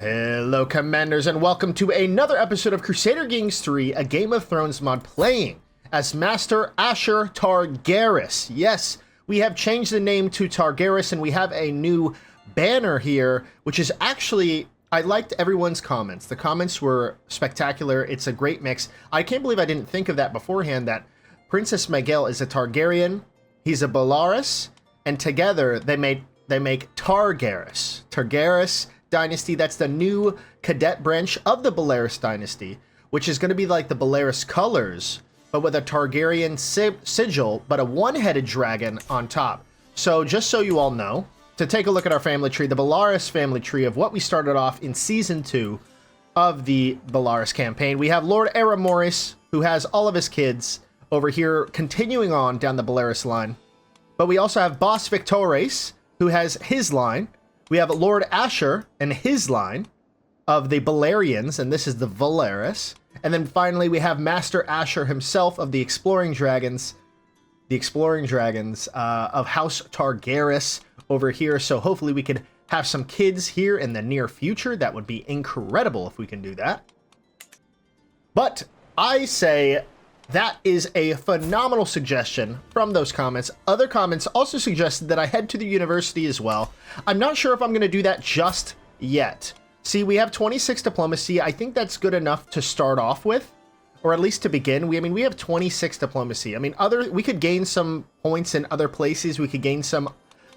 Hello Commanders and welcome to another episode of Crusader Kings 3, a Game of Thrones mod playing as Master Asher Targaerys. Yes, we have changed the name to Targaerys and we have a new banner here, which is actually, I liked everyone's comments. The comments were spectacular. It's a great mix. I can't believe I didn't think of that beforehand, that Princess Miguel is a Targaryen, he's a Belaerys, and together they make Targaerys. Targaerys Dynasty, that's the new cadet branch of the Belaerys Dynasty, which is going to be like the Belaerys colors, but with a Targaryen sigil, but a one-headed dragon on top. So just so you all know, to take a look at our family tree, the Belaerys family tree of what we started off in Season 2 of the Belaerys campaign, we have Lord Aeromoris, who has all of his kids over here continuing on down the Belaerys line. But we also have Boss Victorious, who has his line. We have Lord Asher and his line of the Balerians, and this is the Valyrian. And then finally, we have Master Asher himself of the Exploring Dragons of House Targaerys over here. So hopefully we could have some kids here in the near future. That would be incredible if we can do that. But I say that is a phenomenal suggestion from those comments. Other comments also suggested that I head to the university as well. I'm not sure if I'm going to do that just yet. See, we have 26 diplomacy. I think that's good enough to start off with, or at least to begin. We have 26 diplomacy. I mean, we could gain some points in other places. We could gain some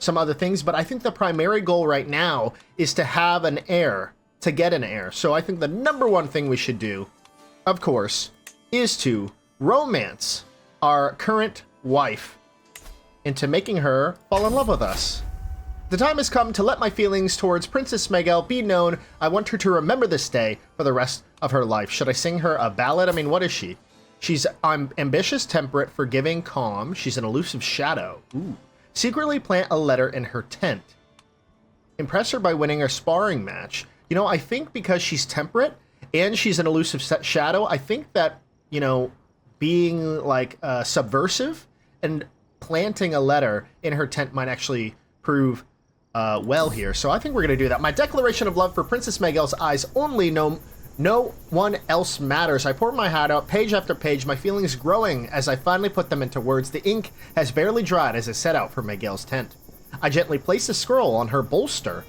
other things, but I think the primary goal right now is to have an heir, to get an heir. So I think the number one thing we should do, of course, is to romance our current wife into making her fall in love with us. The time has come to let my feelings towards Princess Miguel be known. I want her to remember this day for the rest of her life. Should I sing her a ballad? I mean, what is she? She's ambitious, temperate, forgiving, calm. She's an elusive shadow. Ooh. Secretly plant a letter in her tent. Impress her by winning a sparring match. You know, I think because she's temperate and she's an elusive shadow, I think that, you know, being like subversive and planting a letter in her tent might actually prove well here. So I think we're going to do that. My declaration of love for Princess Miguel's eyes only, no one else matters. I pour my heart out page after page, my feelings growing as I finally put them into words. The ink has barely dried as I set out for Miguel's tent. I gently place the scroll on her bolster.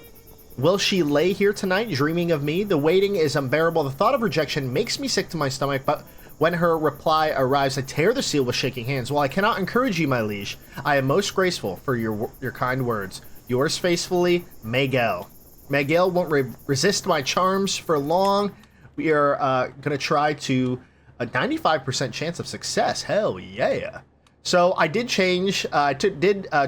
Will she lay here tonight dreaming of me? The waiting is unbearable. The thought of rejection makes me sick to my stomach, but when her reply arrives, I tear the seal with shaking hands. While I cannot encourage you, my liege, I am most grateful for your kind words. Yours faithfully, Miguel. Miguel won't resist my charms for long. We are going to try to a 95% chance of success. Hell yeah. So I did change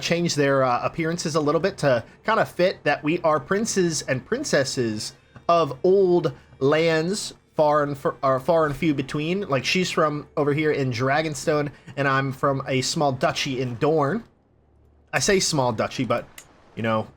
change their appearances a little bit to kind of fit that we are princes and princesses of old lands, far and few between. Like, she's from over here in Dragonstone, and I'm from a small duchy in Dorne. I say small duchy, but, you know,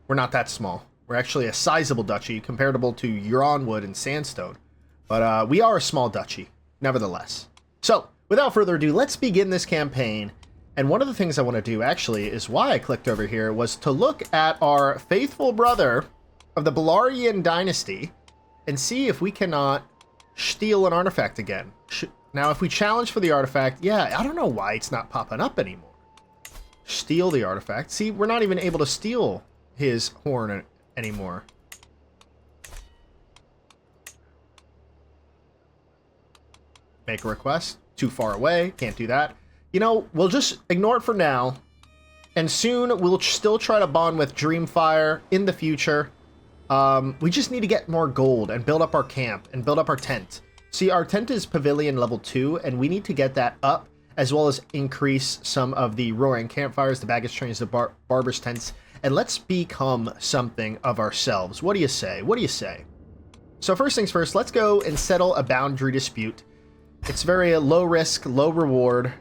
we're not that small. We're actually a sizable duchy, comparable to Euronwood and Sandstone. But we are a small duchy, nevertheless. So, without further ado, let's begin this campaign. And one of the things I want to do, actually, is why I clicked over here, was to look at our faithful brother of the Valyrian Dynasty, and see if we cannot steal an artifact again. Now, if we challenge for the artifact, yeah, I don't know why it's not popping up anymore. Steal the artifact. See, we're not even able to steal his horn anymore. Make a request. Too far away. Can't do that. You know, we'll just ignore it for now. And soon, we'll still try to bond with Dreamfire in the future. We just need to get more gold and build up our camp and build up our tent. See, our tent is Pavilion level 2, and we need to get that up, as well as increase some of the roaring campfires, the baggage trains, the barber's tents, and let's become something of ourselves. What do you say? What do you say? So first things first, let's go and settle a boundary dispute. It's very low risk, low reward.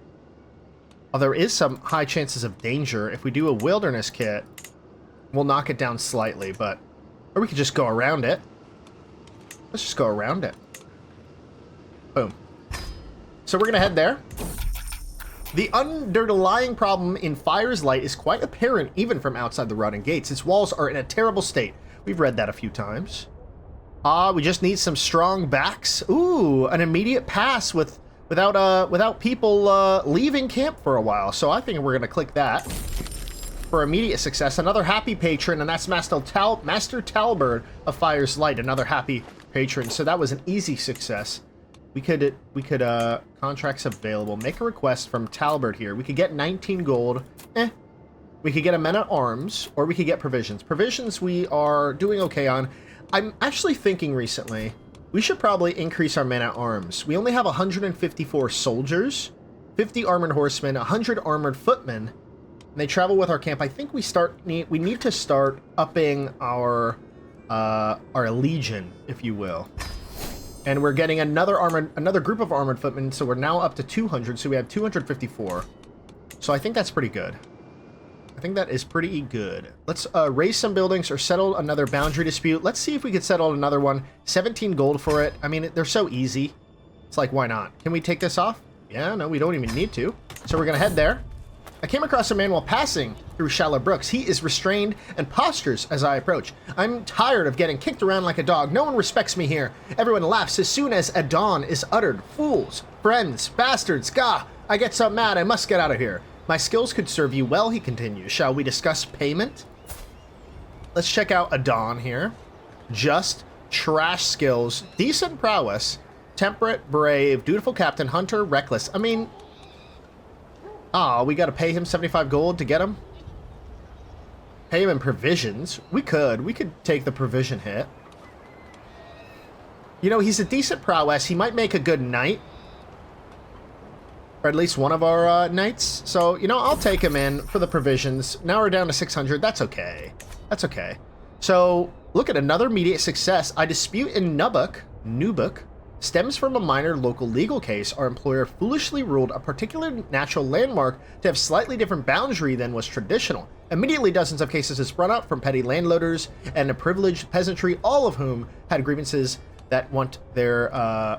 There is some high chances of danger. If we do a wilderness kit, we'll knock it down slightly, but... Or we could just go around it. Let's just go around it. Boom. So we're going to head there. The underlying problem in Fire's Light is quite apparent even from outside the rotting gates. Its walls are in a terrible state. We've read that a few times. We just need some strong backs. Ooh, an immediate pass without people leaving camp for a while. So I think we're gonna click that for immediate success. Another happy patron, and that's Master Talbert of Fire's Light. Another happy patron. So that was an easy success. We could contracts available. Make a request from Talbert here. We could get 19 gold. We could get a men-at-arms, or we could get provisions. Provisions we are doing okay on. I'm actually thinking recently, we should probably increase our men-at-arms. We only have 154 soldiers, 50 armored horsemen, 100 armored footmen, and they travel with our camp. I think we need to start upping our legion, if you will. And we're getting another group of armored footmen, so we're now up to 200, so we have 254. So I think that's pretty good. I think that is pretty good. Let's raise some buildings or settle another boundary dispute. Let's see if we could settle another one. 17 gold for it. I mean, they're so easy. It's like, why not? Can we take this off? Yeah, no, we don't even need to. So we're going to head there. I came across a man while passing through shallow brooks. He is restrained and postures as I approach. I'm tired of getting kicked around like a dog. No one respects me here. Everyone laughs as soon as Adon is uttered. Fools, friends, bastards, gah! I get so mad I must get out of here. My skills could serve you well, he continues. Shall we discuss payment? Let's check out Adon here. Just trash skills, decent prowess, temperate, brave, dutiful captain, hunter, reckless. I mean, we got to pay him 75 gold to get him. Pay him in provisions. We could take the provision hit. You know, he's a decent prowess. He might make a good knight. Or at least one of our knights. So, you know, I'll take him in for the provisions. Now we're down to 600. That's okay. That's okay. So, look at another immediate success. I dispute in Nubuk, stems from a minor local legal case. Our employer foolishly ruled a particular natural landmark to have slightly different boundary than was traditional. Immediately, dozens of cases have sprung up from petty landloaders and a privileged peasantry, all of whom had grievances that want their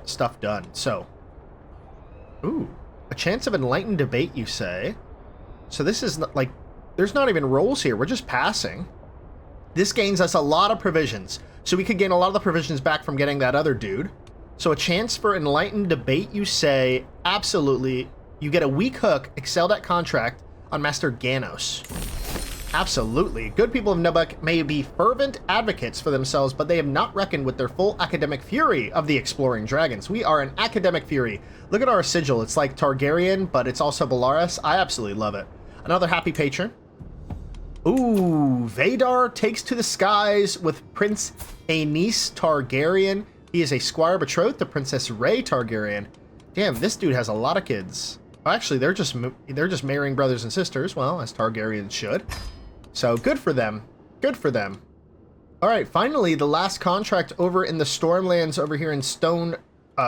stuff done. So, ooh. A chance of enlightened debate, you say? So this is not, like, there's not even rolls here. We're just passing. This gains us a lot of provisions. So we could gain a lot of the provisions back from getting that other dude. So a chance for enlightened debate, you say? Absolutely. You get a weak hook, excelled at contract on Master Ganos. Absolutely. Good people of Nubuk may be fervent advocates for themselves, but they have not reckoned with their full academic fury of the exploring dragons. We are an academic fury. Look at our sigil. It's like Targaryen, but it's also Belaeris. I absolutely love it. Another happy patron. Ooh, Vadar takes to the skies with Prince Aenys Targaryen. He is a squire betrothed to Princess Rhae Targaryen. Damn, this dude has a lot of kids. Oh, actually, they're just marrying brothers and sisters. Well, as Targaryens should. So good for them. Good for them. All right, finally, the last contract over in the Stormlands over here in Stone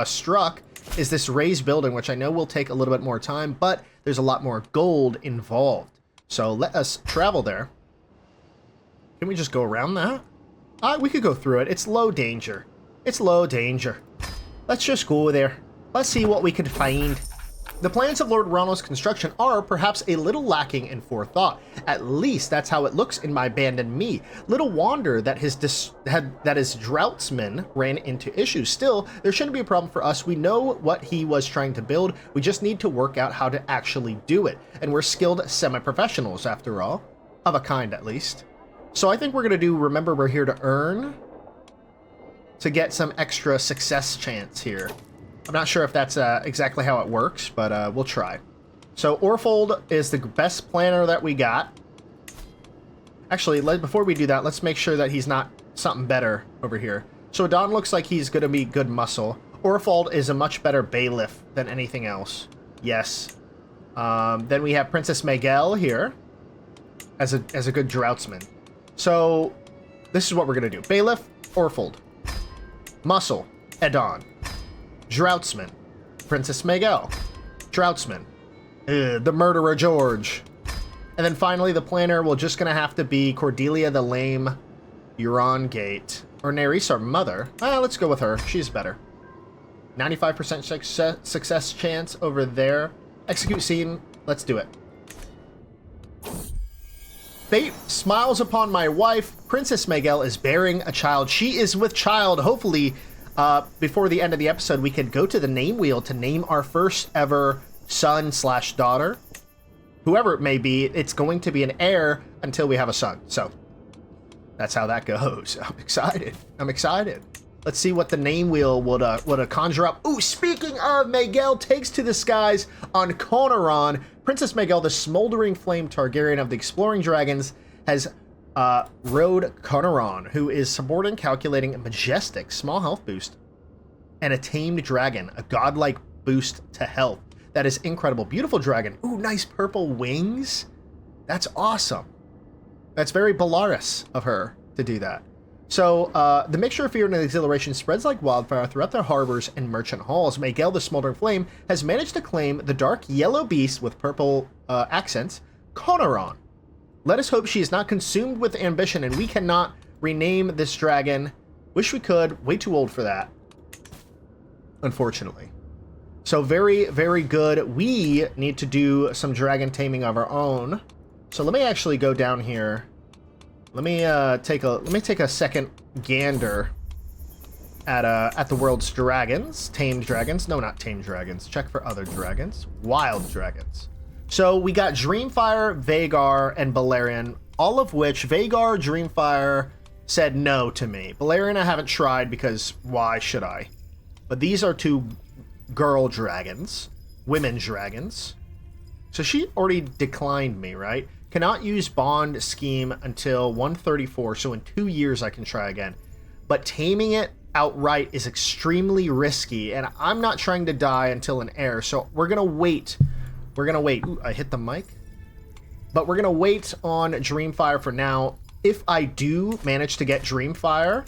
Struck is this raised building, which I know will take a little bit more time, but there's a lot more gold involved. So let us travel there. Can we just go around that? We could go through it. It's low danger. It's low danger. Let's just go there. Let's see what we can find. The plans of Lord Ronald's construction are perhaps a little lacking in forethought. At least that's how it looks in my band and me. Little wonder that his droughtsman ran into issues. Still, there shouldn't be a problem for us. We know what he was trying to build. We just need to work out how to actually do it. And we're skilled semi-professionals, after all. Of a kind, at least. So I think we're going to do Remember We're Here to Earn to get some extra success chance here. I'm not sure if that's exactly how it works, but we'll try. So Orfold is the best planner that we got. Actually, before we do that, let's make sure that he's not something better over here. So Don looks like he's going to be good muscle. Orfold is a much better bailiff than anything else. Yes. Then we have Princess Miguel here as a good droughtsman. So this is what we're going to do. Bailiff, Orfold. Muscle, Adon. Droughtsman, Princess Miguel. Droughtsman, the murderer George. And then finally, the planner will just gonna have to be Cordelia the Lame Euron Gate. Or Nerys, our mother. Let's go with her. She's better. 95% success chance over there. Execute scene. Let's do it. Fate smiles upon my wife. Princess Miguel is bearing a child. She is with child. Hopefully, before the end of the episode, we could go to the name wheel to name our first ever son/daughter. Whoever it may be, it's going to be an heir until we have a son. So that's how that goes. I'm excited. I'm excited. Let's see what the name wheel would conjure up. Ooh, speaking of, Miguel takes to the skies on Conaron. Princess Miguel, the smoldering flame Targaryen of the exploring dragons, has rode Conaron, who is supporting, calculating a majestic small health boost and a tamed dragon, a godlike boost to health. That is incredible. Beautiful dragon. Ooh, nice purple wings. That's awesome. That's very Belaeris of her to do that. So, the mixture of fear and exhilaration spreads like wildfire throughout the harbors and merchant halls. Miguel, the smoldering flame, has managed to claim the dark yellow beast with purple accents, Conaron. Let us hope she is not consumed with ambition and we cannot rename this dragon. Wish we could. Way too old for that, unfortunately. So very, very good. We need to do some dragon taming of our own. So let me actually go down here. Let me take a second gander at the world's dragons. Tamed dragons. No, not tamed dragons. Check for other dragons. Wild dragons. So we got Dreamfire, Vhagar, and Balerion, all of which Vhagar, Dreamfire said no to me. Balerion I haven't tried because why should I? But these are two girl dragons, women dragons. So she already declined me, right? Cannot use bond scheme until 134, so in 2 years I can try again. But taming it outright is extremely risky, and I'm not trying to die until an heir, so we're gonna wait. We're gonna wait. Ooh, I hit the mic. But we're gonna wait on Dreamfire for now. If I do manage to get Dreamfire,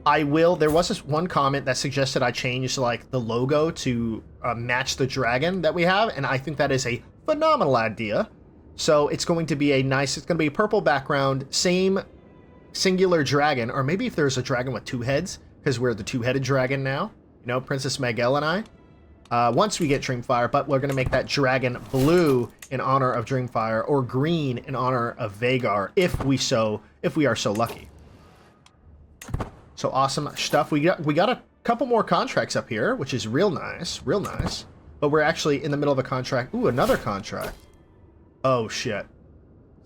I will. There was this one comment that suggested I change like the logo to match the dragon that we have, and I think that is a phenomenal idea. So it's going to be it's going to be a purple background, same singular dragon, or maybe if there's a dragon with two heads, because we're the two-headed dragon now, you know, Princess Miguel and I, once we get Dreamfire, but we're going to make that dragon blue in honor of Dreamfire, or green in honor of Vhagar, if we are so lucky. So awesome stuff. We got a couple more contracts up here, which is real nice, but we're actually in the middle of a contract. Ooh, another contract. Oh, shit.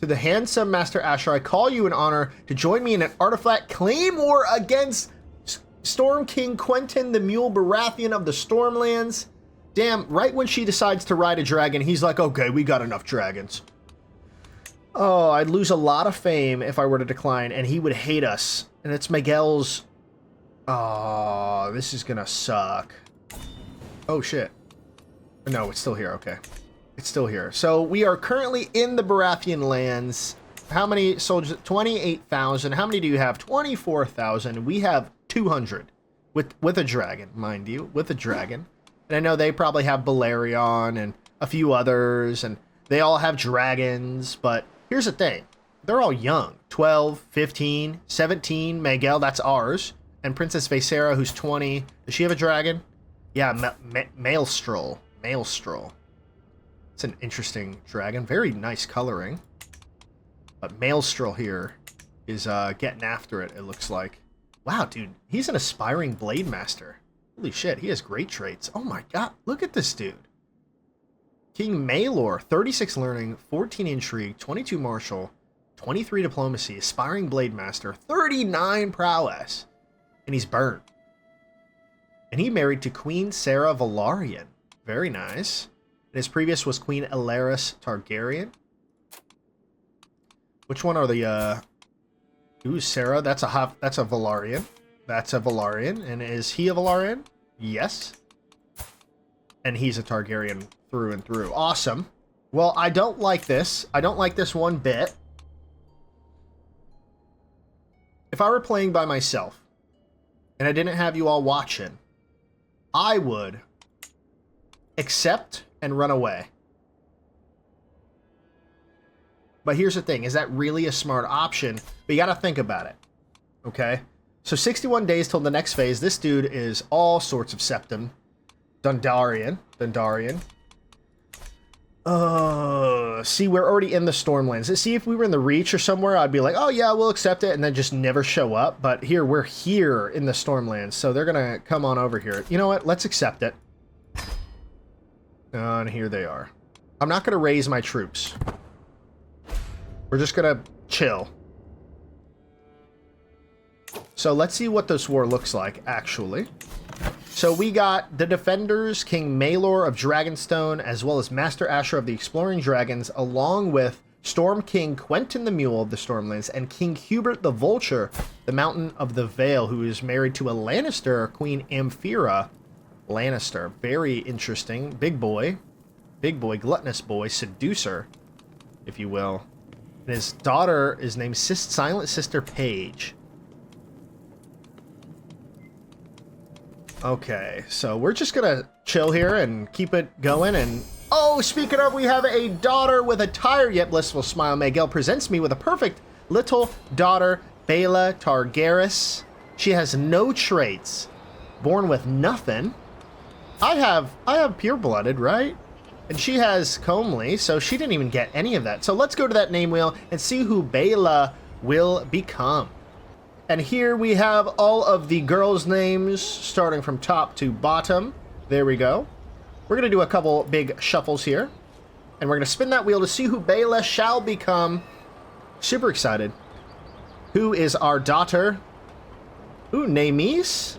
To the handsome Master Asher, I call you in honor to join me in an artifact claim war against Storm King Quentin the Mule Baratheon of the Stormlands. Damn, right when she decides to ride a dragon, he's like, okay, we got enough dragons. Oh, I'd lose a lot of fame if I were to decline, and he would hate us. And it's Miguel's... Oh, this is gonna suck. Oh, shit. No, it's still here, okay. It's still here. So we are currently in the Baratheon lands. How many soldiers? 28,000. How many do you have? 24,000. We have 200 with a dragon, mind you, with a dragon. And I know they probably have Belaevion and a few others, and they all have dragons. But here's the thing. They're all young. 12, 15, 17. Miguel, that's ours. And Princess Valyria, who's 20. Does she have a dragon? Yeah, Maelstrom. Maelstrom. It's an interesting dragon. Very nice coloring. But Maelstrom here is getting after it, it looks like. Wow, dude. He's an aspiring blade master. Holy shit, he has great traits. Oh my god, look at this dude. King Maelor, 36 learning, 14 intrigue, 22 martial, 23 diplomacy, aspiring blade master, 39 prowess. And he's burnt. And he married to Queen Sarah Velaryon. Very nice. And his previous was Queen Aerys Targaryen. Which one are the, Ooh, Sarah, that's a Velaryon. That's a Velaryon. And is he a Velaryon? Yes. And he's a Targaryen through and through. Awesome. Well, I don't like this. I don't like this one bit. If I were playing by myself, and I didn't have you all watching, I would accept and run away. But here's the thing, is that really a smart option? But you gotta think about it, okay? So 61 days till the next phase. This dude is all sorts of septum. Dondarrion. See, we're already in the Stormlands. See, if we were in the Reach or somewhere, I'd be like, oh yeah, we'll accept it, and then just never show up. But here, we're here in the Stormlands, so they're gonna come on over here. You know what? Let's accept it. And here they are. I'm not gonna raise my troops. We're just gonna chill. So let's see what this war looks like, actually. So we got the Defenders, King Maelor of Dragonstone, as well as Master Asher of the Exploring Dragons, along with Storm King Quentin the Mule of the Stormlands, and King Hubert the Vulture, the Mountain of the Vale, who is married to a Lannister, Queen Amphira Lannister. Very interesting. Big boy, gluttonous boy, seducer, if you will. And his daughter is named Silent Sister Paige. Okay, so we're just gonna chill here and keep it going, and... Oh, speaking of, we have a daughter with a tired yet blissful smile. Maegel presents me with a perfect little daughter, Baela Targaerys. She has no traits. Born with nothing. I have pure-blooded, right? And she has comely, so she didn't even get any of that. So let's go to that name wheel and see who Baela will become. And here we have all of the girls' names, starting from top to bottom. There we go. We're going to do a couple big shuffles here. And we're going to spin that wheel to see who Baela shall become. Super excited. Who is our daughter? Ooh, Naemys?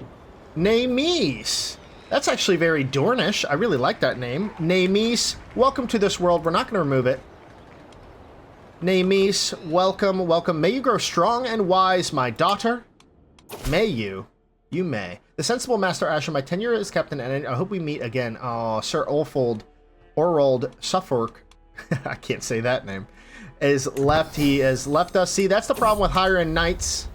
Naemys. That's actually very Dornish. I really like that name. Naemys, welcome to this world. We're not going to remove it. Naemys, welcome, welcome. May you grow strong and wise, my daughter. May you. You may. The sensible Master Asher, my tenure as captain, and I hope we meet again. Oh, Sir Orold Suffolk, I can't say that name, is left. He has left us. See, that's the problem with hiring knights.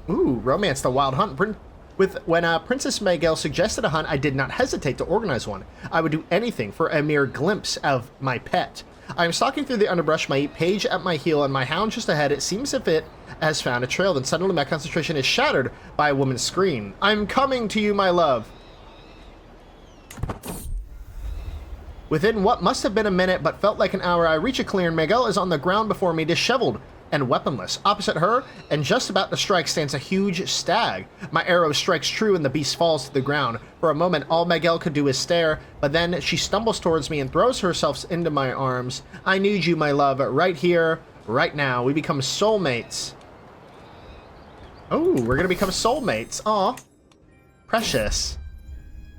Ooh, romance the wild hunt. When Princess Maegel suggested a hunt, I did not hesitate to organize one. I would do anything for a mere glimpse of my pet. I am stalking through the underbrush, my page at my heel, and my hound just ahead. It seems as if it has found a trail. Then suddenly my concentration is shattered by a woman's scream. I'm coming to you, my love. Within what must have been a minute, but felt like an hour, I reach a clearing. Maegel is on the ground before me, disheveled and weaponless. Opposite her, and just about to strike, stands a huge stag. My arrow strikes true, and the beast falls to the ground. For a moment, all Maegel could do is stare, but then she stumbles towards me and throws herself into my arms. I need you, my love, right here, right now. We become soulmates. Oh, we're gonna become soulmates. Aw. Precious.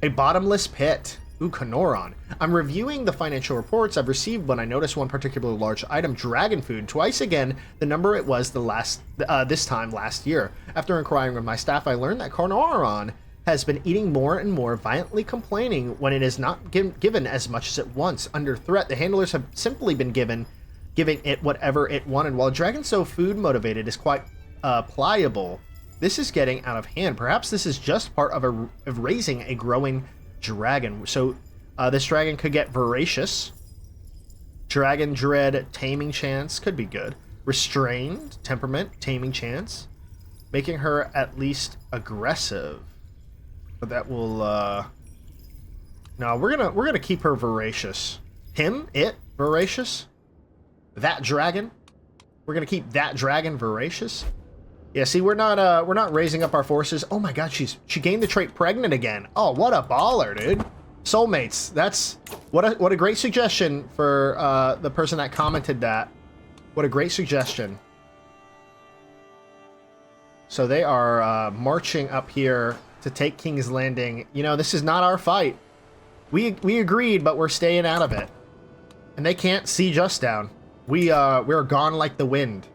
A bottomless pit. Ooh, Kanoron. I'm reviewing the financial reports I've received when I noticed one particular large item, dragon food, twice again the number it was this time last year. After inquiring with my staff, I learned that Kanoron has been eating more and more, violently complaining when it is not given as much as it wants. Under threat, the handlers have simply been giving it whatever it wanted. While dragon so food motivated is quite pliable, this is getting out of hand. Perhaps this is just part of raising a growing dragon. So this dragon could get voracious. Dragon dread, taming chance could be good. Restrained, temperament, taming chance, making her at least aggressive. But that will no, we're gonna keep her voracious. Voracious. That dragon, we're gonna keep that dragon voracious. Yeah, see, we're not raising up our forces. Oh my god, she gained the trait pregnant again. Oh, what a baller, dude. Soulmates. That's what a great suggestion for the person that commented that. What a great suggestion. So they are marching up here to take King's Landing. You know, this is not our fight. We agreed, but we're staying out of it. And they can't siege us down. We're gone like the wind.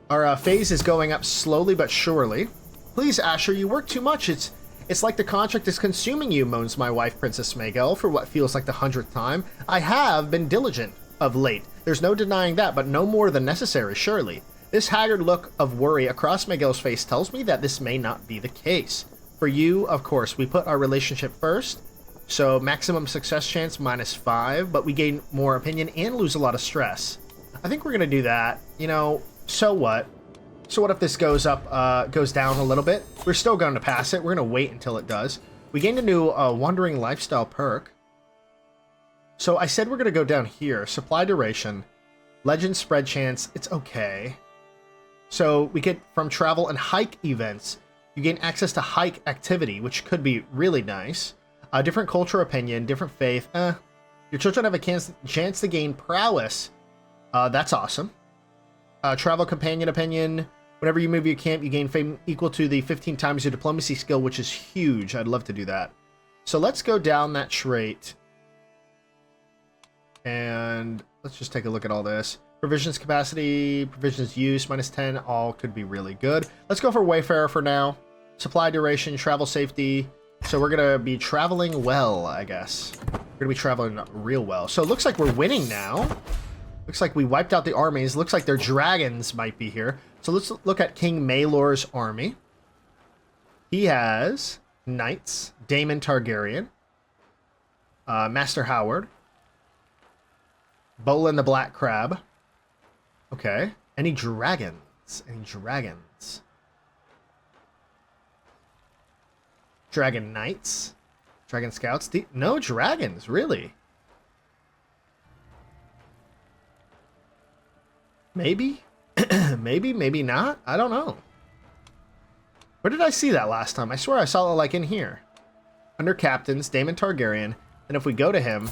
Our phase is going up slowly but surely. Please, Asher, you work too much. It's like the contract is consuming you, moans my wife, Princess Maegel, for what feels like the 100th time. I have been diligent of late. There's no denying that, but no more than necessary, surely. This haggard look of worry across Maegel's face tells me that this may not be the case. For you, of course, we put our relationship first, so maximum success chance -5, but we gain more opinion and lose a lot of stress. I think we're gonna do that. You know, so what? So what if this goes down a little bit? We're still going to pass it. We're going to wait until it does. We gained a new wandering lifestyle perk. So I said we're going to go down here. Supply duration. Legend spread chance. It's okay. So we get from travel and hike events. You gain access to hike activity, which could be really nice. Different culture opinion, different faith. Your children have a chance to gain prowess. That's awesome. Travel companion opinion. Whenever you move your camp, you gain fame equal to the 15 times your diplomacy skill, which is huge. I'd love to do that. So let's go down that trait. And let's just take a look at all this. Provisions capacity, provisions use, -10, all could be really good. Let's go for Wayfarer for now. Supply duration, travel safety. So we're going to be traveling well, I guess. We're going to be traveling real well. So it looks like we're winning now. Looks like we wiped out the armies. Looks like their dragons might be here. So let's look at King Maelor's army. He has knights, Daemon Targaryen, Master Howard, Bolin the Black Crab. Okay. Any dragons? Any dragons? Dragon Knights? Dragon Scouts? No dragons, really? Maybe? maybe not? I don't know. Where did I see that last time? I swear I saw it like in here. Under Captains, Daemon Targaryen. And if we go to him,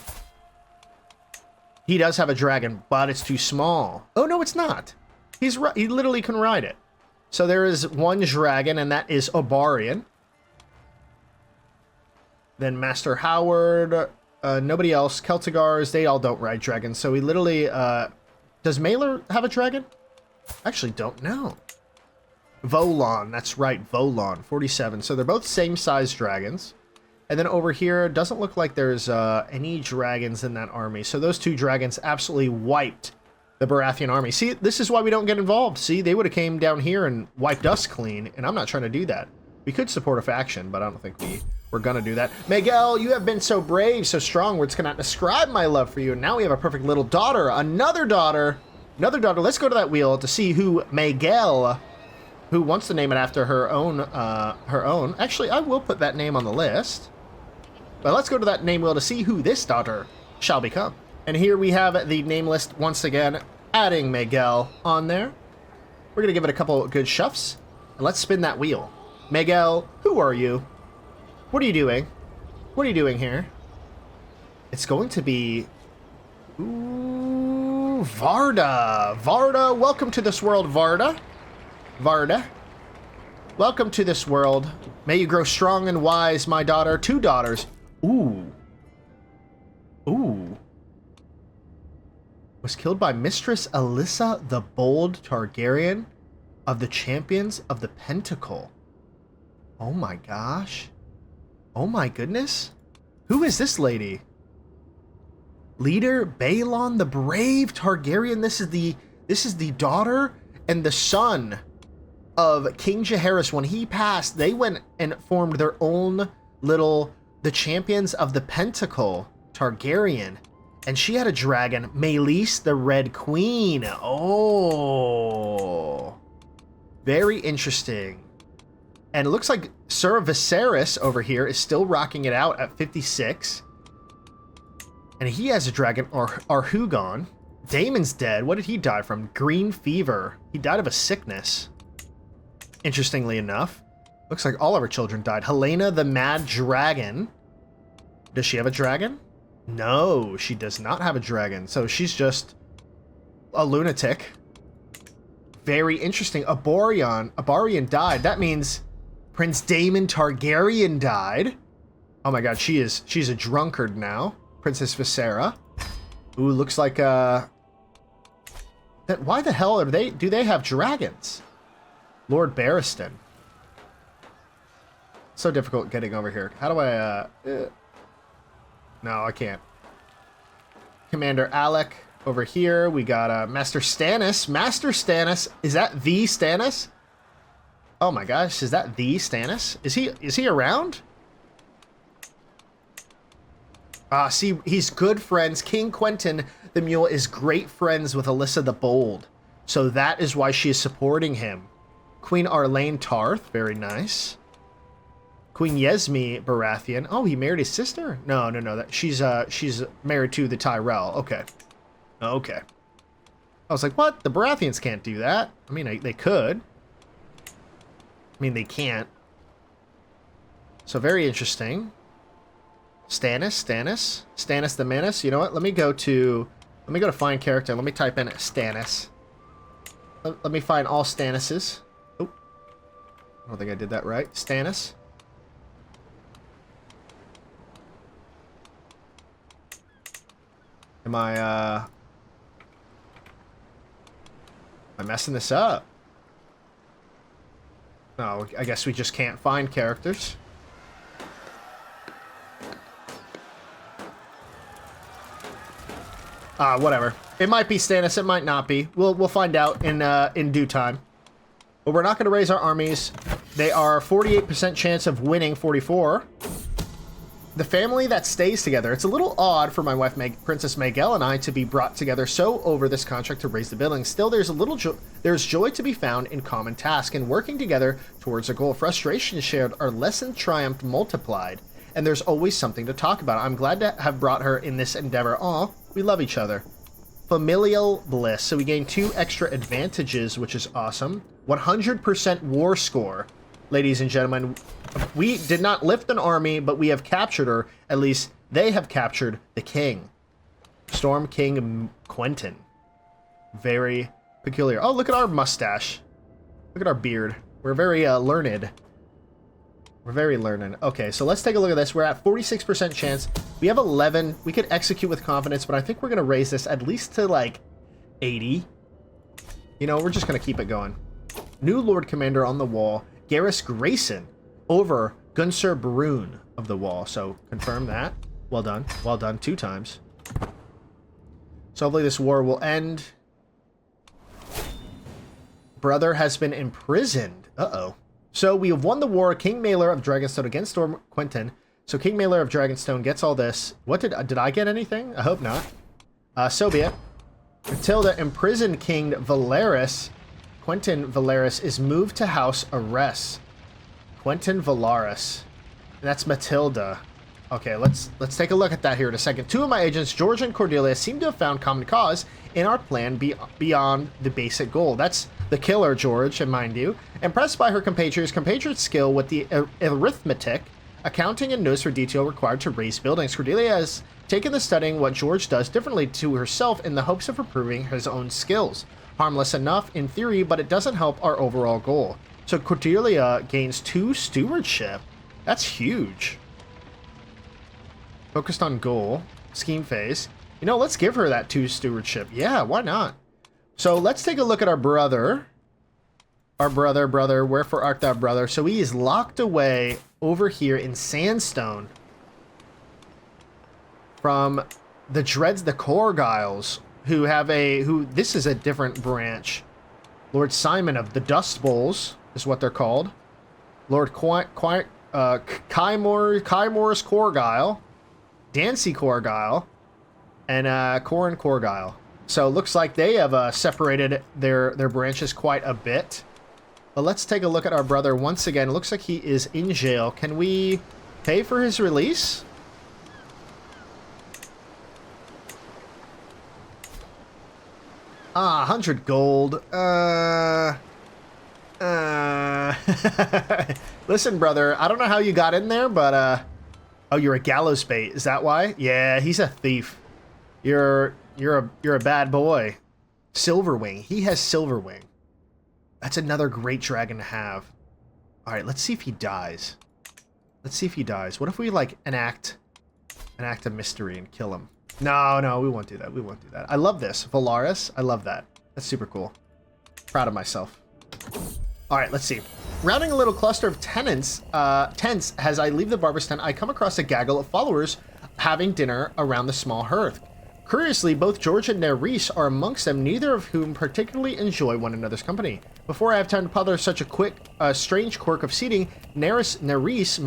he does have a dragon, but it's too small. Oh, no, it's not. He literally can ride it. So there is one dragon, and that is Obarian. Then Master Howard, nobody else. Celtigars, they all don't ride dragons. So we literally, does Maelor have a dragon? I actually don't know. Volon, that's right, Volon, 47. So they're both same size dragons. And then over here, doesn't look like there's any dragons in that army. So those two dragons absolutely wiped the Baratheon army. See, this is why we don't get involved. See, they would have came down here and wiped us clean, and I'm not trying to do that. We could support a faction, but I don't think we're going to do that. Miguel, you have been so brave, so strong, words cannot describe my love for you. And now we have a perfect little daughter, another daughter. Let's go to that wheel to see who Miguel, who wants to name it after her own. Actually, I will put that name on the list. But let's go to that name wheel to see who this daughter shall become. And here we have the name list once again, adding Miguel on there. We're going to give it a couple good shuffs. And let's spin that wheel. Miguel, who are you? What are you doing? What are you doing here? It's going to be... Ooh, Varda. Varda, welcome to this world, Varda. Varda. Welcome to this world. May you grow strong and wise, my daughter. 2 daughters. Ooh. Ooh. Was killed by Mistress Alyssa the Bold Targaryen of the Champions of the Pentacle. Oh my gosh. Oh my goodness. Who is this lady? Leader Belaevion the Brave Targaryen. This is the daughter and the son of King Jaehaerys. When he passed, they went and formed their own little, the Champions of the Pentacle Targaryen. And she had a dragon, Meleys the Red Queen. Oh. Very interesting. And it looks like Sir Viserys over here is still rocking it out at 56. And he has a dragon, Arhugon. Daemon's dead. What did he die from? Green fever. He died of a sickness. Interestingly enough. Looks like all of her children died. Helena the Mad Dragon. Does she have a dragon? No, she does not have a dragon. So she's just a lunatic. Very interesting. Abarian died. That means Prince Daemon Targaryen died. Oh my god, she's a drunkard now. Princess Visera. Ooh, looks like why the hell do they have dragons? Lord Barristan. So difficult getting over here. How do I No, I can't. Commander Alec over here. We got Master Stannis. Master Stannis. Is that the Stannis? Oh my gosh, is that the Stannis? Is he around? See, he's good friends. King Quentin the Mule is great friends with Alyssa the Bold. So that is why she is supporting him. Queen Arlene Tarth, very nice. Queen Yesme Baratheon. Oh, he married his sister? No. She's married to the Tyrell. Okay. Okay. I was like, what? The Baratheons can't do that. I mean, they could. I mean, they can't. So very interesting. Stannis the Menace. You know what? Let me go to find character. Let me type in Stannis. Let me find all Stannises. Oh, I don't think I did that right. Stannis. Am I messing this up? No, I guess we just can't find characters. Whatever. It might be Stannis, it might not be. We'll find out in due time. But we're not going to raise our armies. They are 48% chance of winning 44. The family that stays together. It's a little odd for my wife Princess Maegelle and I to be brought together so over this contract to raise the building. Still, there's joy to be found in common task and working together towards a goal. Frustrations shared are lessened, triumphed, multiplied, and there's always something to talk about. I'm glad to have brought her in this endeavor. Aw, we love each other. Familial bliss. So we gain 2 extra advantages, which is awesome. 100% war score. Ladies and gentlemen, we did not lift an army, but we have captured her. At least they have captured the king. Storm King Quentyn. Very peculiar. Oh, look at our mustache. Look at our beard. We're very learned. We're very learned. Okay, so let's take a look at this. We're at 46% chance. We have 11. We could execute with confidence, but I think we're going to raise this at least to like 80. You know, we're just going to keep it going. New Lord Commander on the wall. Garrus Grayson over Gunsir Brune of the wall. So confirm that. Well done. Well done 2 times. So hopefully this war will end. Brother has been imprisoned. Uh-oh. So we have won the war. King Maelor of Dragonstone against Storm Quentyn. So King Maelor of Dragonstone gets all this. What did I get anything? I hope not. So be it. Matilda imprisoned King Valyrian. Quentyn Valyerys is moved to House Arrest. Quentyn Valyerys. And that's Matilda. Okay, let's take a look at that here in a second. 2 of my agents, George and Cordelia, seem to have found common cause in our plan beyond the basic goal. That's the killer, George, and mind you. Impressed by her compatriots' skill with the arithmetic, accounting, and notes for detail required to raise buildings, Cordelia has taken to studying what George does differently to herself in the hopes of improving his own skills. Harmless enough in theory, but it doesn't help our overall goal. So Cordelia gains 2 stewardship. That's huge. Focused on goal. Scheme phase. You know, let's give her that 2 stewardship. Yeah, why not? So let's take a look at our brother. Our brother. Wherefore art thou, brother? So he is locked away over here in Sandstone from the Dreads, the Corgyles, this is a different branch. Lord Simon of the Dust Bowls is what they're called. Lord Kymor's Corgyle, Dancy Corgyle, and Corrin Corgyle. So it looks like they have separated their branches quite a bit. But let's take a look at our brother once again. It looks like he is in jail. Can we pay for his release? Ah, 100 gold. Listen, brother, I don't know how you got in there, but, oh, you're a gallows bait. Is that why? Yeah, he's a thief. You're a bad boy. Silverwing. He has Silverwing. That's another great dragon to have. All right, let's see if he dies. Let's see if he dies. What if we, like, enact a mystery and kill him? No, we won't do that. We won't do that. I love this. Valaris, I love that. That's super cool. Proud of myself. All right, let's see. Rounding a little cluster of tents as I leave the barber's tent, I come across a gaggle of followers having dinner around the small hearth. Curiously, both George and Nerys are amongst them, neither of whom particularly enjoy one another's company. Before I have time to ponder such a strange quirk of seating, Nerys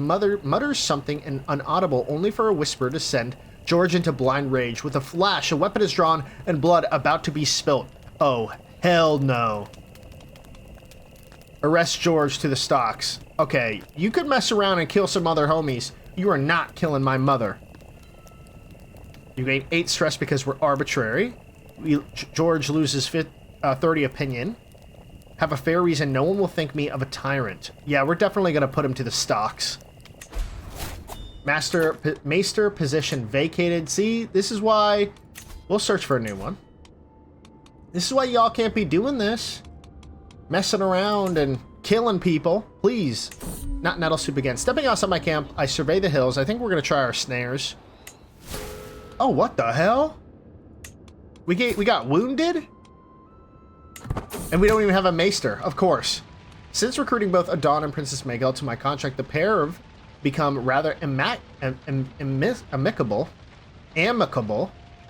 mutters something inaudible, only for a whisper to send George into blind rage. With a flash, a weapon is drawn and blood about to be spilt. Oh, hell no. Arrest George to the stocks. Okay, you could mess around and kill some other homies. You are not killing my mother. You gain 8 stress because we're arbitrary. George loses 30 opinion. Have a fair reason. No one will think me of a tyrant. Yeah, we're definitely going to put him to the stocks. Maester position vacated. See, this is why we'll search for a new one. This is why y'all can't be doing this. Messing around and killing people. Please. Not nettle soup again. Stepping outside my camp, I survey the hills. I think we're going to try our snares. Oh, what the hell? We got wounded? And we don't even have a maester, of course. Since recruiting both Adon and Princess Maegel to my contract, the pair have become rather amicable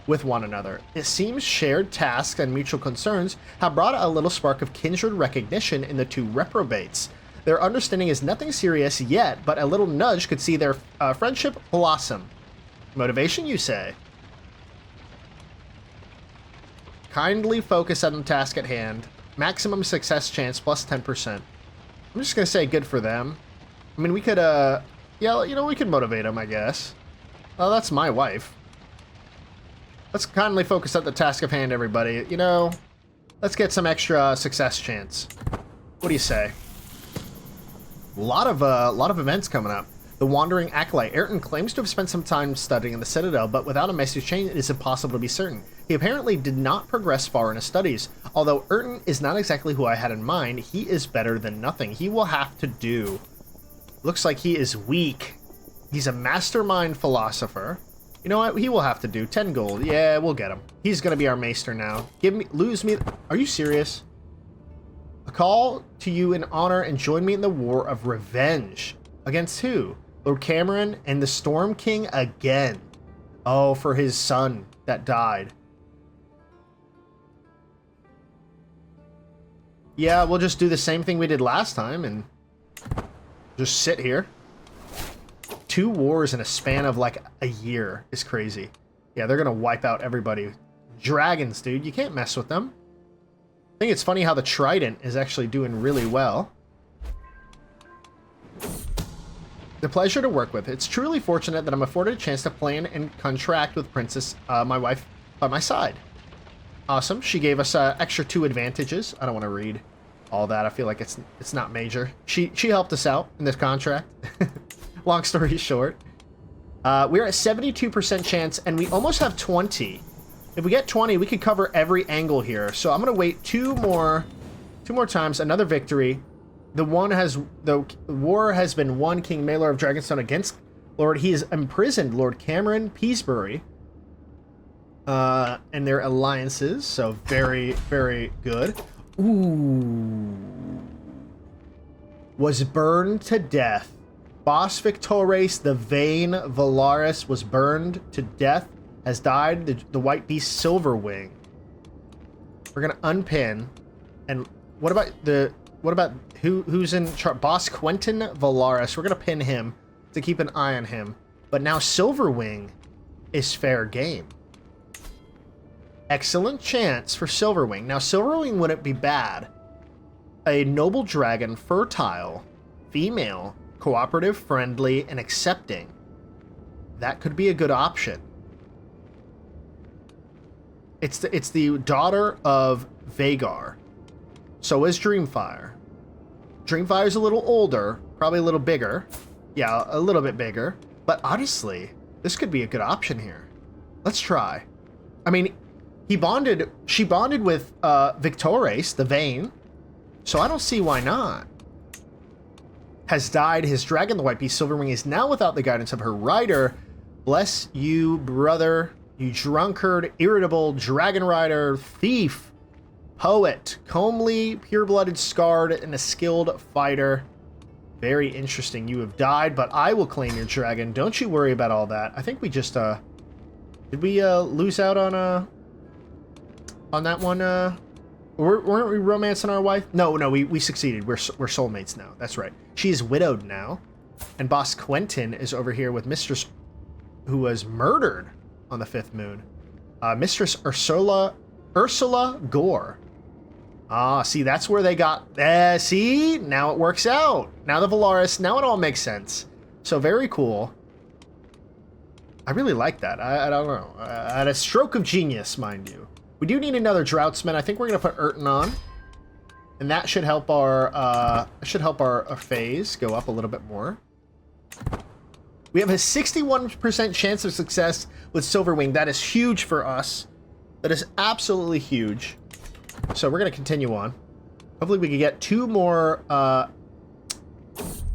with one another. It seems shared tasks and mutual concerns have brought a little spark of kindred recognition in the two reprobates. Their understanding is nothing serious yet, but a little nudge could see their friendship blossom. Motivation, you say? Kindly focus on the task at hand. Maximum success chance plus 10%. I'm just gonna say good for them. I mean, we could, yeah, you know, we could motivate them, I guess. Oh, that's my wife. Let's kindly focus on the task of hand, everybody. You know, let's get some extra success chance. What do you say? A lot of events coming up. The Wandering Acolyte. Ayrton claims to have spent some time studying in the Citadel, but without a master's chain, it is impossible to be certain. He apparently did not progress far in his studies. Although Ayrton is not exactly who I had in mind, he is better than nothing. He will have to do. Looks like he is weak. He's a mastermind philosopher. You know what? He will have to do 10 gold. Yeah, we'll get him. He's gonna be our maester now. Lose me. Are you serious? A call to you in honor and join me in the war of revenge. Against who? Lord Cameron and the Storm King again. Oh, for his son that died. Yeah, we'll just do the same thing we did last time and just sit here. 2 wars in a span of like a year is crazy. Yeah, they're gonna wipe out everybody. Dragons, dude, you can't mess with them. I think it's funny how the Trident is actually doing really well. The pleasure to work with. It's truly fortunate that I'm afforded a chance to plan and contract with Princess, my wife, by my side. Awesome. She gave us extra 2 advantages. I don't want to read all that. I feel like it's not major. She helped us out in this contract. Long story short. We're at 72% chance, and we almost have 20. If we get 20, we could cover every angle here. So I'm going to wait 2 more times. Another victory. The war has been won. King Maelor of Dragonstone against Lord. He has imprisoned Lord Cameron Peasebury. And their alliances. So very, very good. Ooh. Was burned to death. Boss Victorious, the Vain Valaris, was burned to death. Has died. The White Beast Silverwing. We're gonna unpin. And what about who's in charge? Boss Quentin Valaris. We're gonna pin him to keep an eye on him. But now Silverwing is fair game. Excellent chance for Silverwing. Now Silverwing wouldn't be bad. A noble dragon, fertile, female, cooperative, friendly, and accepting. That could be a good option. It's the daughter of Vhagar. So is Dreamfire. Dreamfire's a little older, probably a little bigger. Yeah, a little bit bigger. But honestly, this could be a good option here. Let's try. I mean, she bonded with Victorious, the Vain. So I don't see why not. Has died. His dragon, the White Beast Silverwing, is now without the guidance of her rider. Bless you, brother. You drunkard, irritable, dragon rider, thief, poet, comely, pure-blooded, scarred, and a skilled fighter. Very interesting. You have died, but I will claim your dragon. Don't you worry about all that. I think we just, did we, lose out on that one, weren't we romancing our wife? No, we succeeded. We're soulmates now. That's right. She is widowed now. And Boss Quentin is over here with Mistress, who was murdered on the 5th moon. Mistress Ursula Gore. Ah, see, that's where they got... see? Now it works out. Now the Valaris, now it all makes sense. So very cool. I really like that. I don't know. At a stroke of genius, mind you. We do need another Droughtsman. I think we're going to put Urton on. And that should help our phase go up a little bit more. We have a 61% chance of success with Silverwing. That is huge for us. That is absolutely huge. So we're going to continue on. Hopefully we can get 2 more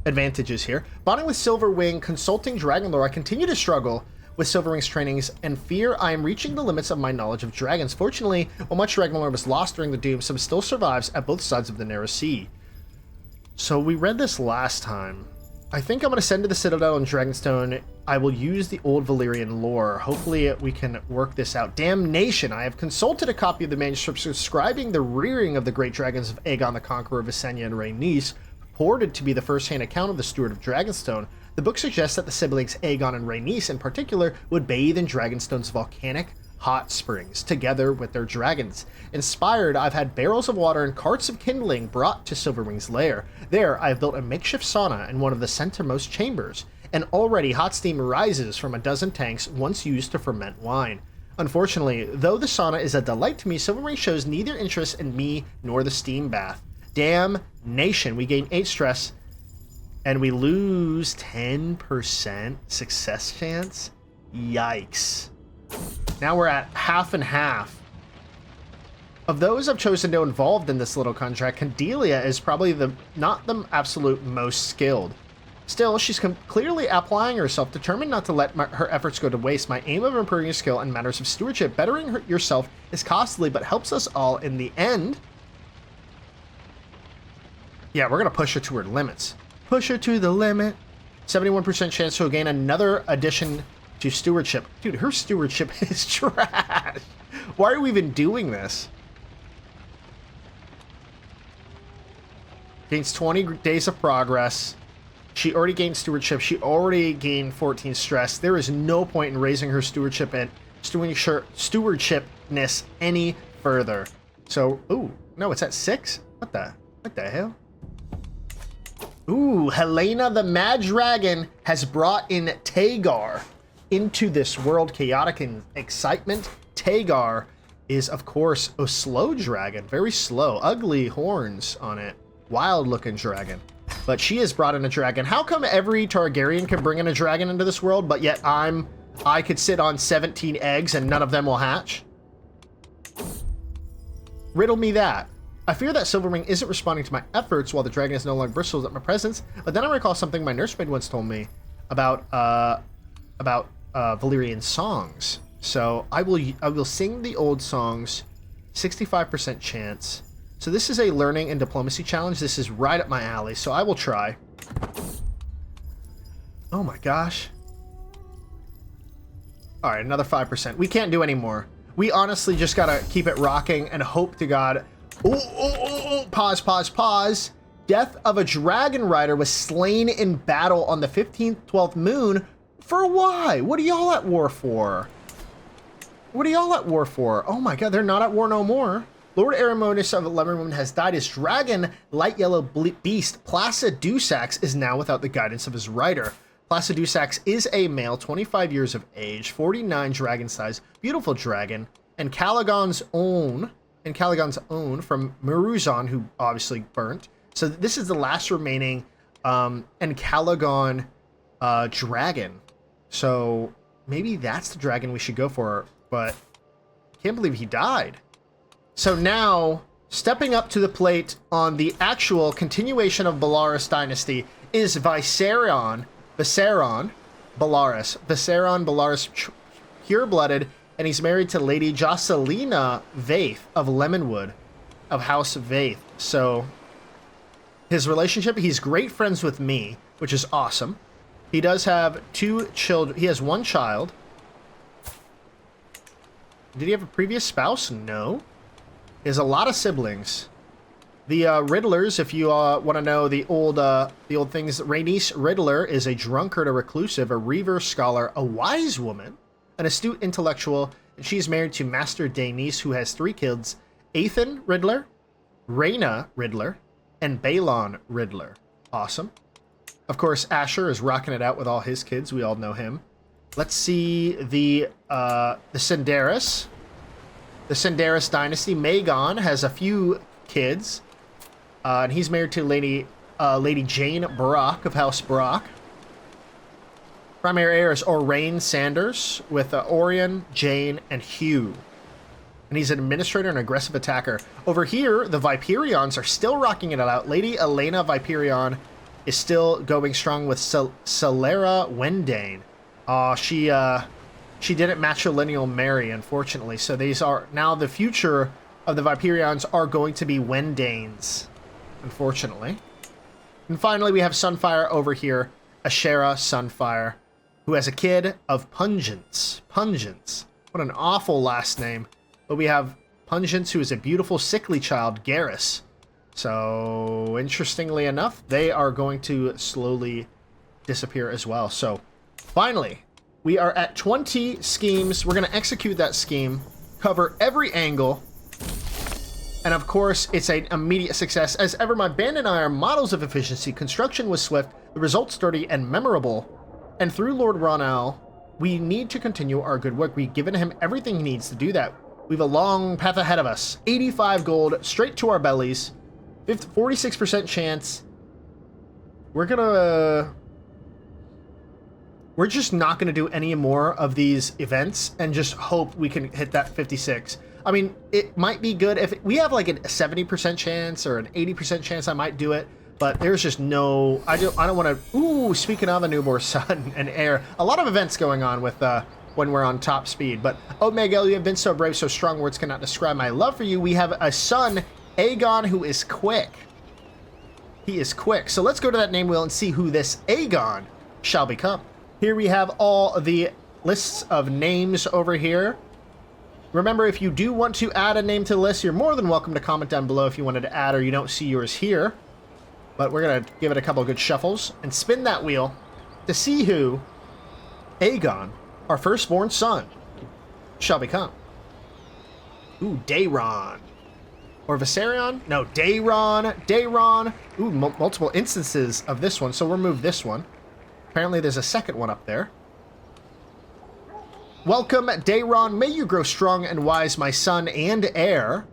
advantages here. Bonding with Silverwing, consulting Dragon Lore. I continue to struggle with Silverwing's trainings and fear I am reaching the limits of my knowledge of dragons. Fortunately, while much Dragon Lore was lost during the Doom, some still survives at both sides of the Narrow Sea. So we read this last time. I think I'm going to send to the Citadel and Dragonstone. I will use the old Valyrian lore. Hopefully we can work this out. Damnation! I have consulted a copy of the manuscript describing the rearing of the great dragons of Aegon the Conqueror, Visenya, and Rhaenys, purported to be the first-hand account of the Steward of Dragonstone. The book suggests that the siblings Aegon and Rhaenys in particular would bathe in Dragonstone's volcanic hot springs together with their dragons. Inspired, I've had barrels of water and carts of kindling brought to Silverwing's lair. There, I have built a makeshift sauna in one of the centermost chambers, and already hot steam rises from a dozen tanks once used to ferment wine. Unfortunately, though the sauna is a delight to me, Silverwing shows neither interest in me nor the steam bath. Damnation! We gain 8 stress, and we lose 10% success chance? Yikes. Now we're at half and half. Of those I've chosen to involved in this little contract, Candelia is probably not the absolute most skilled. Still, she's clearly applying herself, determined not to let her efforts go to waste. My aim of improving your skill in matters of stewardship, bettering yourself is costly, but helps us all in the end. Yeah, we're going to push her to her limits. Push her to the limit. 71% chance she'll gain another addition to stewardship. Dude, her stewardship is trash. Why are we even doing this? Gains 20 days of progress. She already gained stewardship. She already gained 14 stress. There is no point in raising her stewardship and stewardshipness any further. So, ooh, no, it's at 6? What the hell? Ooh, Helena the Mad Dragon has brought in Tagar into this world. Chaotic and excitement. Tagar is, of course, a slow dragon. Very slow. Ugly horns on it. Wild looking dragon. But she has brought in a dragon. How come every Targaryen can bring in a dragon into this world, but yet I could sit on 17 eggs and none of them will hatch? Riddle me that. I fear that Silverwing isn't responding to my efforts while the dragon is no longer bristles at my presence, but then I recall something my nursemaid once told me about Valyrian songs. So I will sing the old songs, 65% chance. So this is a learning and diplomacy challenge. This is right up my alley, so I will try. Oh my gosh. All right, another 5%. We can't do any more. We honestly just gotta keep it rocking and hope to God. Pause. Death of a dragon rider was slain in battle on the 15th, 12th moon. For why? What are y'all at war for? Oh my God, they're not at war no more. Lord Aramodus of Levermoon has died. His dragon, light yellow beast, Placidusax, is now without the guidance of his rider. Placidusax is a male, 25 years of age, 49 dragon size, beautiful dragon, and Calagon's own from Muruzan, who obviously burnt. So this is the last remaining Calagon dragon. So maybe that's the dragon we should go for, but I can't believe he died. So now, stepping up to the plate on the actual continuation of Belaerys Dynasty is Viserion Belaerys, pure-blooded, and he's married to Lady Jocelina Vaith of Lemonwood, of House Vaith. So, his relationship, he's great friends with me, which is awesome. He does have 2 children. He has 1 child. Did he have a previous spouse? No. He has a lot of siblings. The Riddlers, if you want to know the old things, Rhaenys Riddler is a drunkard, a reclusive, a reaver scholar, a wise woman, an astute intellectual, and she's married to Master Daenys, who has 3 kids: Aethan Riddler, Rhaena Riddler, and Balon Riddler. Awesome. Of course, Asher is rocking it out with all his kids. We all know him. Let's see the Cinderis. The Cinderis dynasty. Magon has a few kids. And he's married to Lady Jane Brock of House Brock. Primary heir is Orain Sanders with Orion, Jane, and Hugh. And he's an administrator and aggressive attacker. Over here, the Viperions are still rocking it out. Lady Elena Viperion is still going strong with Celera Wendane. She didn't matrilineal marry, unfortunately. So these are now the future of the Viperions are going to be Wendanes, unfortunately. And finally, we have Sunfire over here, Ashera Sunfire, who has a kid of Pungence. Pungence. What an awful last name. But we have Pungence, who is a beautiful, sickly child, Garrus. So, interestingly enough, they are going to slowly disappear as well. So, finally, we are at 20 schemes. We're going to execute that scheme, cover every angle, and of course, it's an immediate success. As ever, my band and I are models of efficiency. Construction was swift, the results sturdy and memorable. And through Lord Ronal, we need to continue our good work. We've given him everything he needs to do that. We have a long path ahead of us. 85 gold, straight to our bellies. 46% chance. We're just not gonna do any more of these events and just hope we can hit that 56. I mean, it might be good if we have like a 70% chance or an 80% chance I might do it, but there's just no, I don't want to. Ooh, speaking of a newborn son and heir, a lot of events going on with when we're on top speed. But oh Miguel, you have been so brave, so strong, words cannot describe my love for you. We have a son, Aegon, who is quick. He is quick. So let's go to that name wheel and see who this Aegon shall become. Here we have all the lists of names over here. Remember, if you do want to add a name to the list, you're more than welcome to comment down below if you wanted to add or you don't see yours here. But we're going to give it a couple of good shuffles and spin that wheel to see who Aegon, our firstborn son, shall become. Ooh, Daeron. Or Viserion? No, Daeron. Daeron. Ooh, multiple instances of this one, so we'll remove this one. Apparently there's a second one up there. Welcome, Daeron. May you grow strong and wise, my son and heir.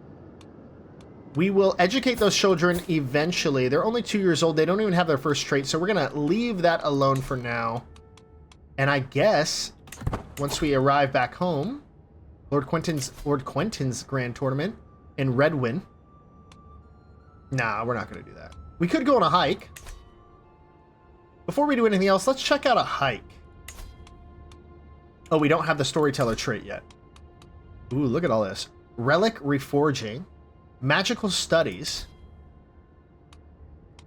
We will educate those children eventually. They're only 2 years old. They don't even have their first trait, so we're going to leave that alone for now. And I guess once we arrive back home, Lord Quentin's grand tournament in Redwyn. Nah, we're not going to do that. We could go on a hike. Before we do anything else, let's check out a hike. Oh, we don't have the storyteller trait yet. Ooh, look at all this. Relic reforging. Magical studies.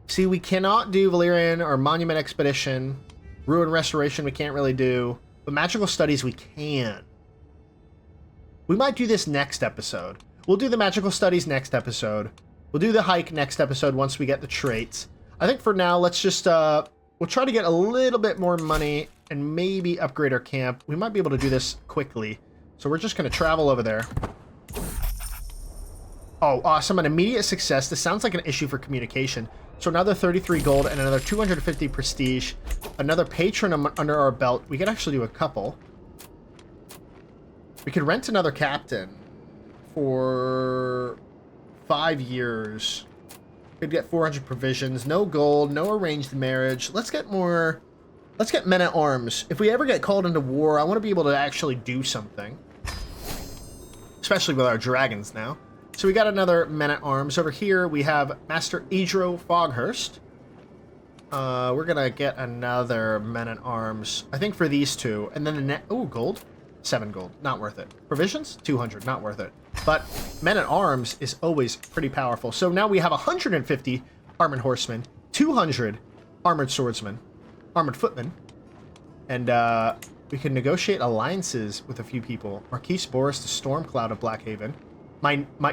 See, we cannot do Valyrian or Monument Expedition. Ruin Restoration we can't really do. But magical studies we can. We might do this next episode. We'll do the magical studies next episode. We'll do the hike next episode once we get the traits. I think for now, let's just, we'll try to get a little bit more money and maybe upgrade our camp. We might be able to do this quickly. So we're just going to travel over there. Oh, awesome. An immediate success. This sounds like an issue for communication. So another 33 gold and another 250 prestige. Another patron under our belt. We could actually do a couple. We could rent another captain for 5 years. Could get 400 provisions. No gold. No arranged marriage. Let's get more. Let's get men at arms. If we ever get called into war, I want to be able to actually do something. Especially with our dragons now. So we got another men at arms. Over here we have Master Edro Foghurst. We're gonna get another men at arms. I think for these two. And then the net. Oh, gold. 7 gold. Not worth it. Provisions? 200. Not worth it. But men at arms is always pretty powerful. So now we have 150 armored horsemen, 200 armored swordsmen, armored footmen, and we can negotiate alliances with a few people. Marquise Boris the Stormcloud of Blackhaven.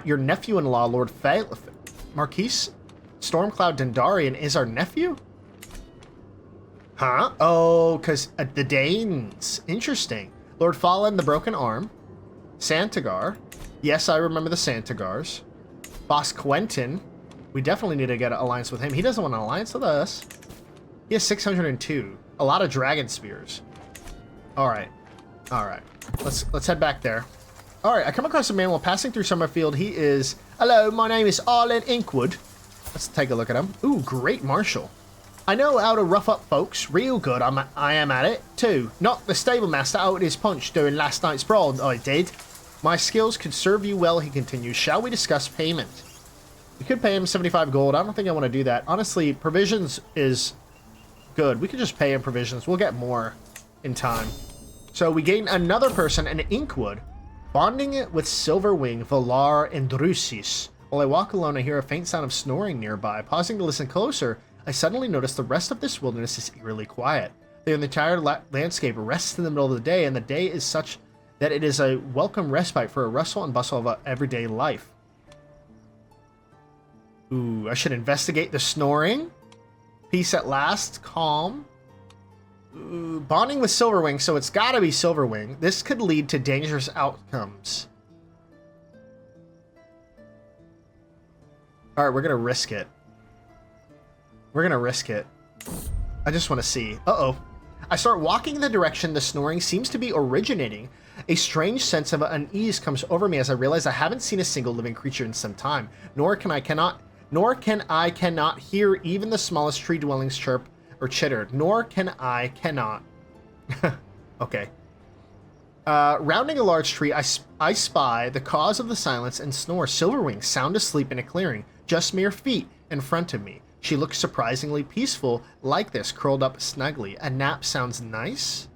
Your nephew-in-law, Lord Marquise Stormcloud Dendarian is our nephew? Huh? Oh, because the Danes. Interesting. Lord Fallen, the Broken Arm. Santagar. Yes, I remember the Santagars. Boss Quentin. We definitely need to get an alliance with him. He doesn't want an alliance with us. He has 602. A lot of dragon spears. All right. All right. Let's head back there. All right. I come across a man while passing through Summerfield. He is... Hello, my name is Arlen Inkwood. Let's take a look at him. Ooh, great marshal. I know how to rough up folks. Real good I am at it, too. Knocked the stable master out with his punch during last night's brawl, I did. My skills could serve you well, he continues. Shall we discuss payment? We could pay him 75 gold. I don't think I want to do that. Honestly, provisions is good. We could just pay him provisions. We'll get more in time. So we gain another person, an Inkwood, bonding it with Silverwing, Valar, and Drusis. While I walk alone, I hear a faint sound of snoring nearby. Pausing to listen closer, I suddenly notice the rest of this wilderness is eerily quiet. The entire landscape rests in the middle of the day, and the day is such that it is a welcome respite for a rustle and bustle of everyday life. Ooh, I should investigate the snoring. Peace at last. Calm. Ooh, bonding with Silverwing, so it's gotta be Silverwing. This could lead to dangerous outcomes. Alright, we're gonna risk it. We're gonna risk it. I just want to see. Uh-oh. I start walking in the direction the snoring seems to be originating. A strange sense of unease comes over me as I realize I haven't seen a single living creature in some time, nor can I cannot hear even the smallest tree dwellings chirp or chitter, Okay. Rounding a large tree, I spy the cause of the silence and snore. Silverwing, sound asleep in a clearing, just mere feet in front of me. She looks surprisingly peaceful, like this, curled up snugly. A nap sounds nice.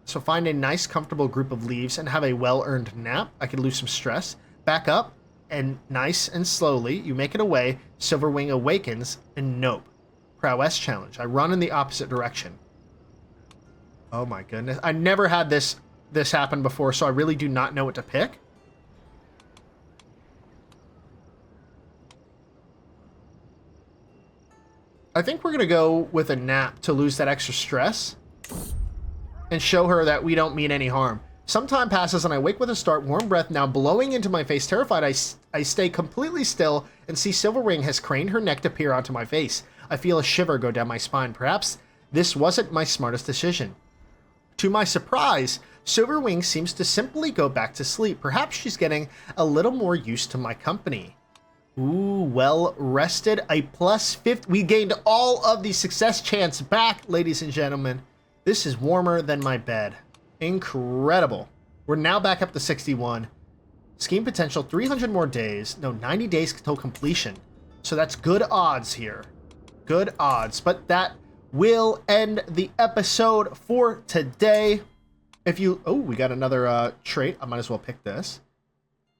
So find a nice, comfortable group of leaves and have a well-earned nap. I can lose some stress. Back up, and nice and slowly, you make it away. Silverwing awakens, and nope. Prowess challenge. I run in the opposite direction. Oh my goodness. I never had this happen before, so I really do not know what to pick. I think we're going to go with a nap to lose that extra stress and show her that we don't mean any harm. Some time passes and I wake with a start, warm breath now blowing into my face. Terrified, I stay completely still and see Silverwing has craned her neck to peer onto my face. I feel a shiver go down my spine. Perhaps this wasn't my smartest decision. To my surprise, Silverwing seems to simply go back to sleep. Perhaps she's getting a little more used to my company. Ooh, well rested. A plus 50. We gained all of the success chance back, ladies and gentlemen. This is warmer than my bed. Incredible. We're now back up to 61. Scheme potential, 300 more days. No, 90 days till completion. So that's good odds here. Good odds. But that will end the episode for today. If you... Oh, we got another trait. I might as well pick this.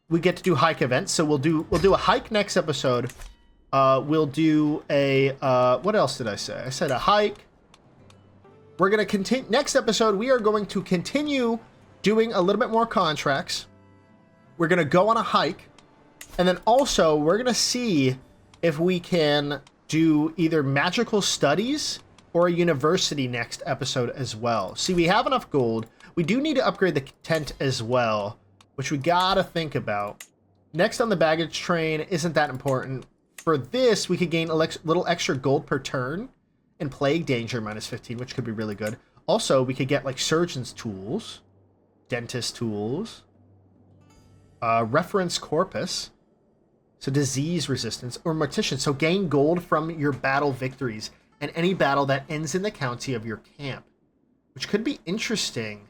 We get to do hike events, so we'll do a hike next episode. We'll do a what else did I say? I said a hike. We're gonna continue next episode. We are going to continue doing a little bit more contracts. We're gonna go on a hike, and then also we're gonna see if we can do either magical studies or a university next episode as well. See, we have enough gold. We do need to upgrade the tent as well, which we gotta think about. Next on the baggage train isn't that important. For this, we could gain a little extra gold per turn and plague danger minus 15, which could be really good. Also, we could get like surgeon's tools, dentist tools, reference corpus, so disease resistance, or mortician. So gain gold from your battle victories and any battle that ends in the county of your camp, which could be interesting.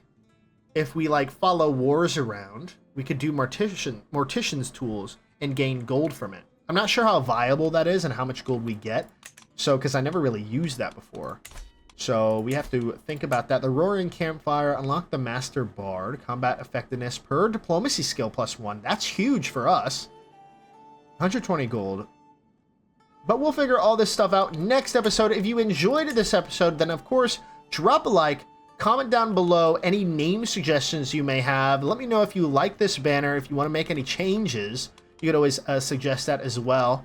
If we like follow wars around, we could do mortician's tools and gain gold from it. I'm not sure how viable that is and how much gold we get. So, because I never really used that before. So we have to think about that. The Roaring Campfire, unlock the Master Bard, combat effectiveness per diplomacy skill +1. That's huge for us. 120 gold. But we'll figure all this stuff out next episode. If you enjoyed this episode, then of course, drop a like. Comment down below any name suggestions you may have. Let me know if you like this banner. If you want to make any changes, you could always suggest that as well.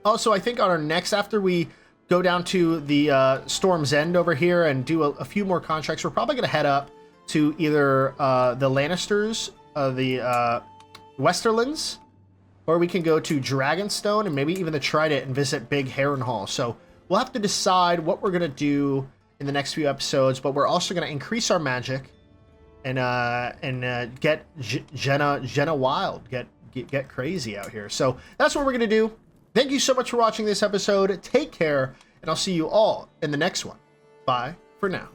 Also, I think on our next, after we go down to the Storm's End over here and do a few more contracts, we're probably going to head up to either the Lannisters, the Westerlands, or we can go to Dragonstone and maybe even the Trident and visit Big Harrenhal. So we'll have to decide what we're going to do in the next few episodes, but we're also going to increase our magic and get Jenna wild, get crazy out here. So that's what we're going to do. Thank you so much for watching this episode. Take care, and I'll see you all in the next one. Bye for now.